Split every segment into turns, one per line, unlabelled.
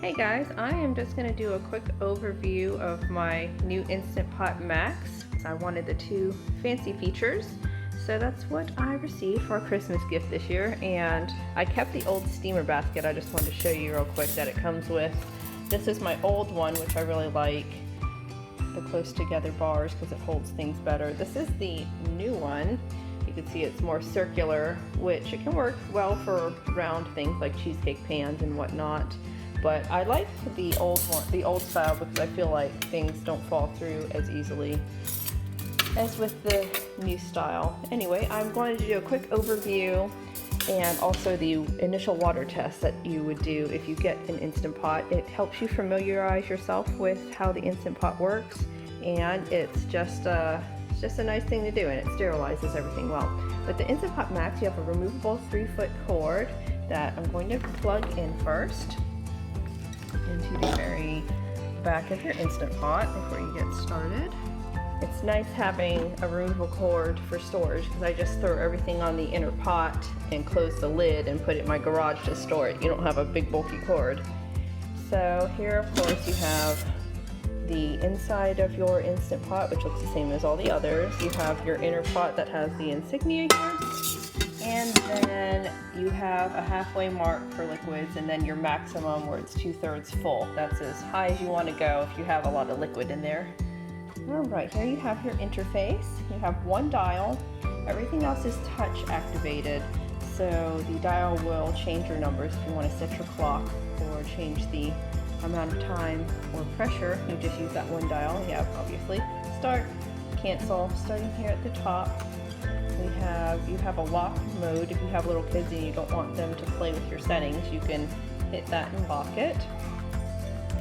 Hey guys, I am just going to do a quick overview of my new Instant Pot Max. I wanted the two fancy features, so that's what I received for a Christmas gift this year, and I kept the old steamer basket. I just wanted to show you real quick that it comes with. This is my old one, which I really like, the close together bars because it holds things better. This is the new one. You can see it's more circular, which it can work well for round things like cheesecake pans and whatnot. But I like the old one, the old style, because I feel like things don't fall through as easily as with the new style. Anyway, I'm going to do a quick overview and also the initial water test that you would do if you get an Instant Pot. It helps you familiarize yourself with how the Instant Pot works, and it's just a nice thing to do, and it sterilizes everything well. With the Instant Pot Max, you have a removable 3-foot cord that I'm going to plug in first into the very back of your Instant Pot before you get started. It's nice having a removable cord for storage because I just throw everything on the inner pot and close the lid and put it in my garage to store it. You don't have a big bulky cord. So here, of course, you have the inside of your Instant Pot, which looks the same as all the others. You have your inner pot that has the insignia here, and then you have a halfway mark for liquids, and then your maximum where it's 2/3 full. That's as high as you want to go if you have a lot of liquid in there. Alright, here you have your interface. You have one dial. Everything else is touch activated, so the dial will change your numbers if you want to set your clock or change the amount of time or pressure. You just use that one dial. You have obviously start, cancel. Starting here at the top, you have a lock mode. If you have little kids and you don't want them to play with your settings, you can hit that and lock it.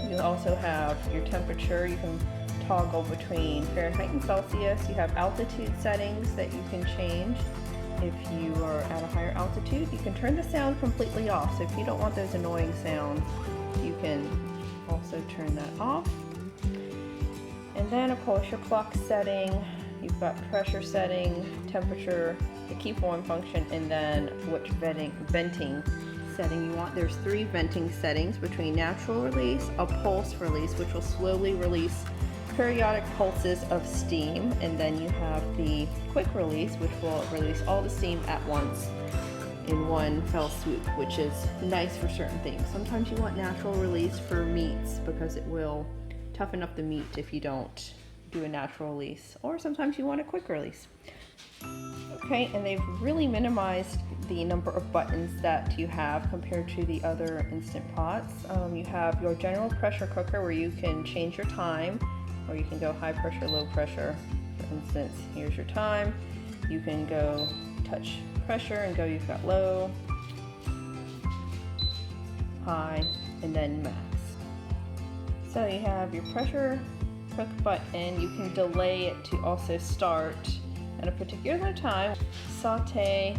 You also have your temperature. You can toggle between Fahrenheit and Celsius. You have altitude settings that you can change. If you are at a higher altitude, you can turn the sound completely off. So if you don't want those annoying sounds, you can also turn that off. And then, of course, your clock setting. You've got pressure setting, temperature, the keep warm function, and then which venting setting you want. There's 3 venting settings between natural release, a pulse release, which will slowly release periodic pulses of steam, and then you have the quick release, which will release all the steam at once in one fell swoop, which is nice for certain things. Sometimes you want natural release for meats because it will toughen up the meat if you don't do a natural release, or sometimes you want a quick release. Okay, and they've really minimized the number of buttons that you have compared to the other Instant Pots. You have your general pressure cooker where you can change your time, or you can go high pressure, low pressure. For instance, here's your time. You can go touch pressure and go, you've got low, high, and then max. So you have your pressure cook button. You can delay it to also start at a particular time. Saute,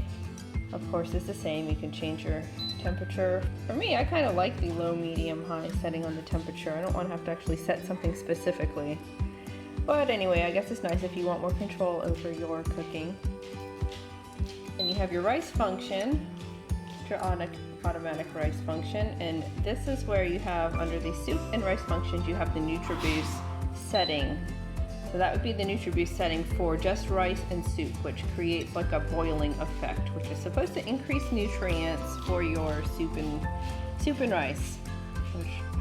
of course, is the same. You can change your temperature. For me, I kind of like the low, medium, high setting on the temperature. I don't want to have to actually set something specifically. But anyway, I guess it's nice if you want more control over your cooking. And you have your rice function, your automatic rice function, and this is where you have, under the soup and rice functions, you have the NutriBoost setting. So that would be the NutriBoost setting for just rice and soup, which creates like a boiling effect, which is supposed to increase nutrients for your soup and rice.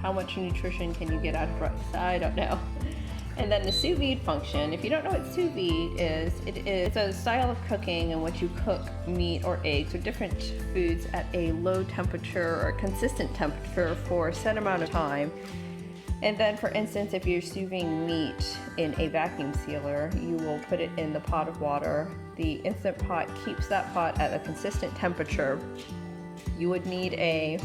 How much nutrition can you get out of rice? I don't know. And then the sous vide function. If you don't know what sous vide is, it's a style of cooking in which you cook meat or eggs or different foods at a low temperature or consistent temperature for a set amount of time. And then, for instance, if you're sous vide meat in a vacuum sealer, you will put it in the pot of water. The Instant Pot keeps that pot at a consistent temperature. You would need a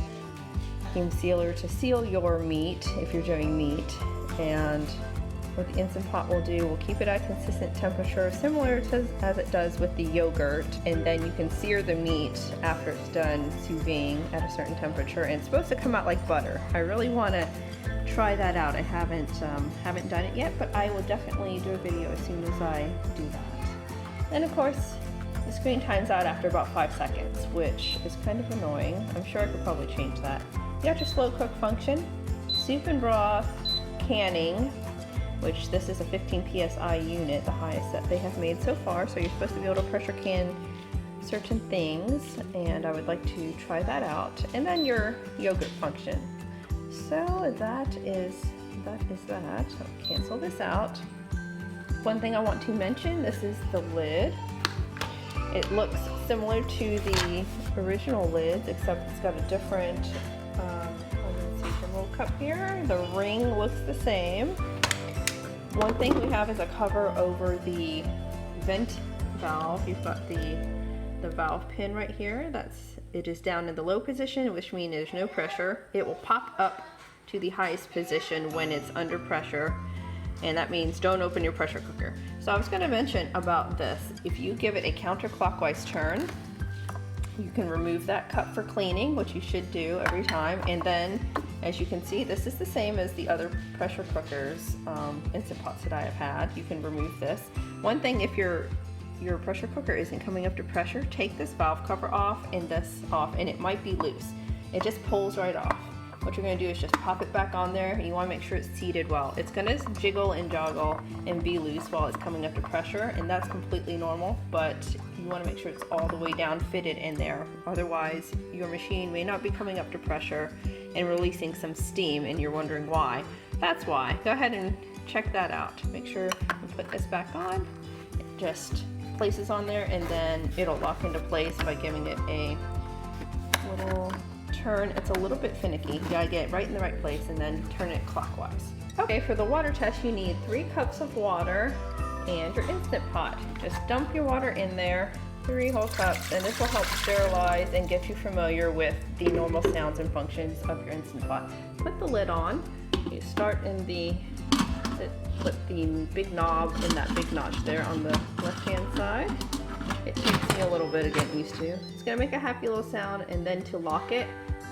vacuum sealer to seal your meat if you're doing meat. And what the Instant Pot will do will keep it at a consistent temperature, similar to as it does with the yogurt. And then you can sear the meat after it's done sous vide at a certain temperature, and it's supposed to come out like butter. I really want to try that out. I haven't done it yet, but I will definitely do a video as soon as I do that. And of course, the screen times out after about 5 seconds, which is kind of annoying. I'm sure I could probably change that. You have your slow cook function. soup and broth canning, which this is a 15 psi unit, the highest that they have made so far. So you're supposed to be able to pressure can certain things, and I would like to try that out. And then your yogurt function. So that is that. I'll cancel this out. One thing I want to mention, this is the lid. It looks similar to the original lids, except it's got a different, let's see, the little cup here. The ring looks the same. One thing we have is a cover over the vent valve. You've got the valve pin right here. It is down in the low position, which means there's no pressure. It will pop up to the highest position when it's under pressure, and that means don't open your pressure cooker. So I was going to mention about this. If you give it a counterclockwise turn, you can remove that cup for cleaning, which you should do every time. And then, as you can see, this is the same as the other pressure cookers, Instant Pots that I have had. You can remove this. One thing, if your pressure cooker isn't coming up to pressure, take this valve cover off and this off, and it might be loose. It just pulls right off. What you're going to do is just pop it back on there. You want to make sure it's seated well. It's going to jiggle and joggle and be loose while it's coming up to pressure, and that's completely normal, but you want to make sure it's all the way down fitted in there. Otherwise, your machine may not be coming up to pressure and releasing some steam, and you're wondering why. That's why. Go ahead and check that out. Make sure you put this back on. It just places on there, and then it'll lock into place by giving it a little turn. It's a little bit finicky. You gotta get it right in the right place and then turn it clockwise. Okay, for the water test, you need 3 cups of water and your Instant Pot. Just dump your water in there, 3 whole cups, and this will help sterilize and get you familiar with the normal sounds and functions of your Instant Pot. Put the lid on. You start in put the big knob in that big notch there on the left-hand side. It takes me a little bit of getting used to. It's gonna make a happy little sound, and then to lock it,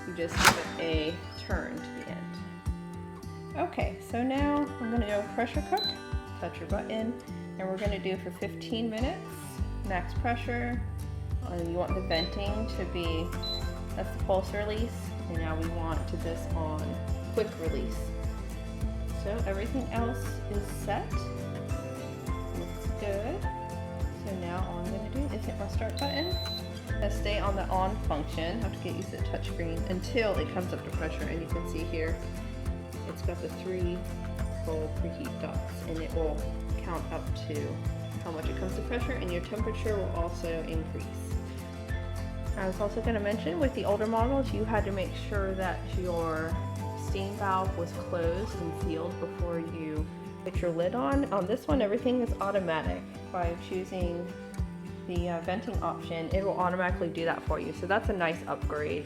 you just give it a turn to the end. Okay, so now I'm gonna go pressure cook. Touch your button, and we're gonna do for 15 minutes, max pressure. And you want the venting to be, that's the pulse release, and now we want this on quick release. So everything else is set. Looks good. So now all I'm going to do is hit my start button. Now stay on the on function. I have to get used to the touchscreen until it comes up to pressure. And you can see here, it's got the 3 full preheat dots, and it will count up to how much it comes to pressure, and your temperature will also increase. I was also going to mention, with the older models, you had to make sure that your steam valve was closed and sealed before you put your lid on. On this one, everything is automatic. By choosing the venting option, it will automatically do that for you. So that's a nice upgrade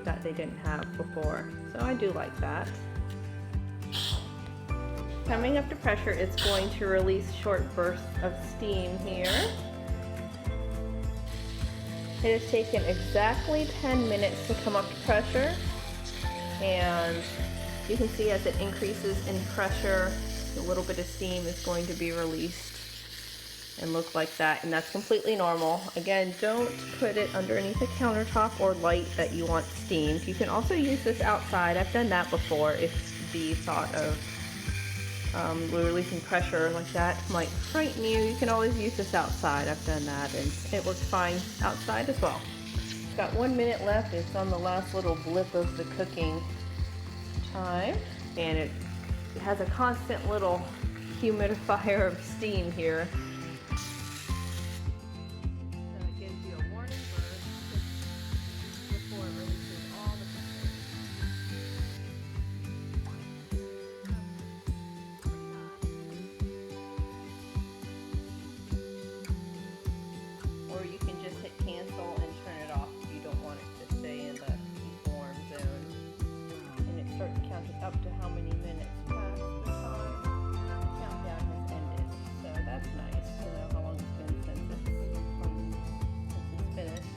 that they didn't have before. So I do like that. Coming up to pressure, it's going to release short bursts of steam here. It has taken exactly 10 minutes to come up to pressure, and you can see as it increases in pressure, a little bit of steam is going to be released and look like that, and that's completely normal. Again, don't put it underneath a countertop or light that you want steamed. You can also use this outside. I've done that before if the thought of releasing pressure like that might frighten you. You can always use this outside. I've done that, and it works fine outside as well. It's got 1 minute left. It's on the last little blip of the cooking time, and it has a constant little humidifier of steam here. So it gives you a warning burst before it releases all the pressure. Or you can just hit cancel and turn it off if you don't want it to stay in the keep warm zone. And it starts counting up to how many minutes past the time countdown has ended. So that's nice to know how long it's been since it's finished.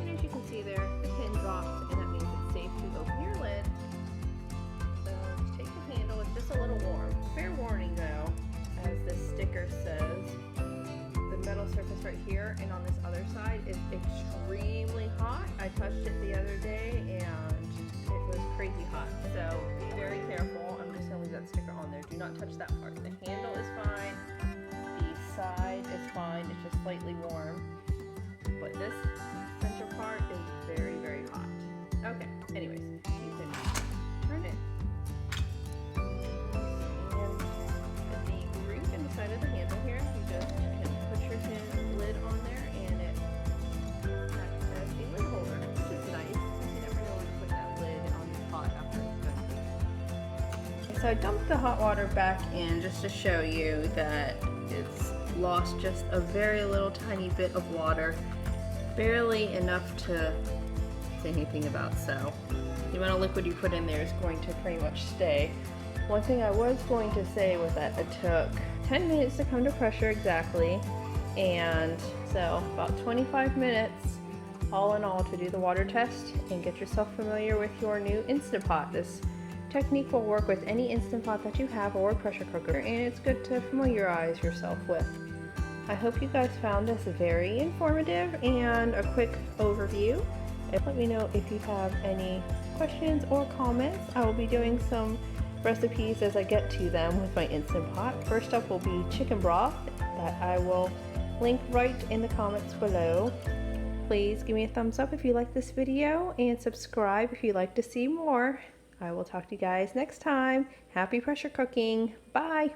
And as you can see there, the pin drops, and that means it's safe to open your lid. So just take the handle. It's just a little warm. Fair warning though, as the sticker says, the metal surface right here and on this other side is extremely hot. I touched it the other day and it was crazy hot. So touch that part. The handle is fine, the side is fine, it's just slightly warm, but this center part is very, very hot. Okay, anyways, you can turn it. And the groove in the side of the handle here, you just can put your lid on there and it acts as a lid holder, which is nice. You never know when to put that lid on the pot after it's done. So I dumped the hot water back in just to show you that it's lost just a very little tiny bit of water, barely enough to say anything about. So the amount of liquid you put in there is going to pretty much stay. One thing I was going to say was that it took 10 minutes to come to pressure exactly, and so about 25 minutes all in all to do the water test and get yourself familiar with your new Instant Pot. This technique will work with any Instant Pot that you have or pressure cooker, and it's good to familiarize yourself with. I hope you guys found this very informative and a quick overview. And let me know if you have any questions or comments. I will be doing some recipes as I get to them with my Instant Pot. First up will be chicken broth that I will link right in the comments below. Please give me a thumbs up if you like this video and subscribe if you'd like to see more. I will talk to you guys next time. Happy pressure cooking. Bye.